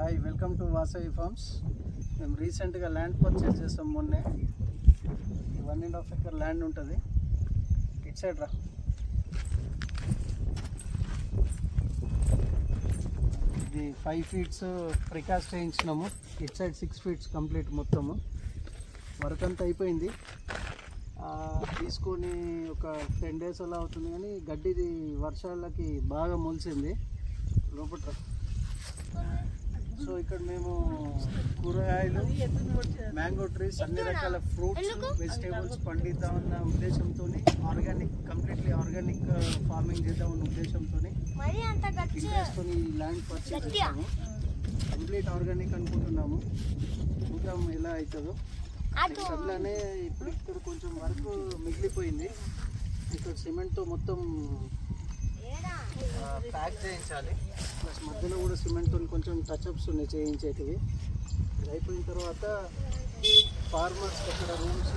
Hi, welcome to Vasavi Farms. మేము రీసెంట్గా land purchase చేస్తాం మొన్నే. 1.5 ఎకర్ ల్యాండ్ ఉంటుంది. ఇట్ సైడ్ రా. ఇది 5 ఫీట్స్ ప్రికాస్ట్ వేయించినాము. ఇట్ సైడ్ 6 ఫీట్స్ కంప్లీట్ మొత్తము. వర్క్ అంతా అయిపోయింది. తీసుకొని ఒక 10 days అలా అవుతుంది, కానీ గడ్డిది వర్షాలకి బాగా మొలిసింది లోపల. సో ఇక్కడ మేము కూరగాయలు, మ్యాంగో ట్రీస్, అన్ని రకాల ఫ్రూట్స్, వెజిటేబుల్స్ పండిద్దామన్న ఉద్దేశంతో, కంప్లీట్లీ ఆర్గానిక్ ఫార్మింగ్ చేద్దామన్న ఉద్దేశంతో ఇంట్రెస్ట్తో ఈ ల్యాండ్ పర్చేస్ చేస్తాము. కంప్లీట్ ఆర్గానిక్ అనుకుంటున్నాము. చూద్దాం ఎలా అవుతుందో. అట్లానే ఇప్పుడు ఇక్కడ కొంచెం వర్క్ మిగిలిపోయింది. ఇక్కడ సిమెంట్తో మొత్తం ప్యాక్ చేయించాలి. ప్లస్ మధ్యలో కూడా సిమెంట్తో కొంచెం టచ్అప్స్ ఉన్నాయి చేయించేటివి. ఇది అయిపోయిన తర్వాత ఫార్మర్స్ అక్కడ రూమ్స్,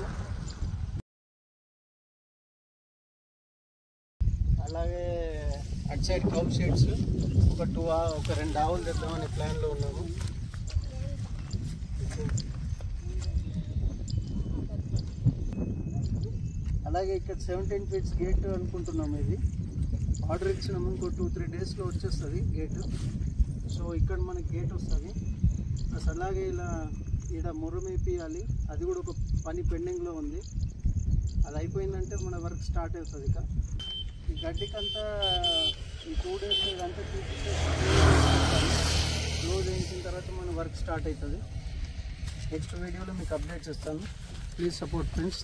అలాగే అటు సైడ్ కౌ షెడ్స్, ఒక 2 ఆవులు తెద్దామనే ప్లాన్లో ఉన్నాము. అలాగే ఇక్కడ 17 feet గేట్ అనుకుంటున్నాము. ఇది ఆర్డర్ ఇచ్చినాము. ఇంకో 2-3 daysలో వచ్చేస్తుంది గేటు. సో ఇక్కడ మనకి గేట్ వస్తుంది. ప్లస్ అలాగే ఇలా ఇక్కడ ముర్రమేపియాలి. అది కూడా ఒక పని పెండింగ్లో ఉంది. అది అయిపోయిందంటే మన వర్క్ స్టార్ట్ అవుతుంది. ఇక ఈ గడ్డికంతా ఈ 2 days ఇదంతా చూపిస్తే క్లోజ్ అయిన తర్వాత మన వర్క్ స్టార్ట్ అవుతుంది. నెక్స్ట్ వీడియోలో మీకు అప్డేట్స్ ఇస్తాను. Please support friends.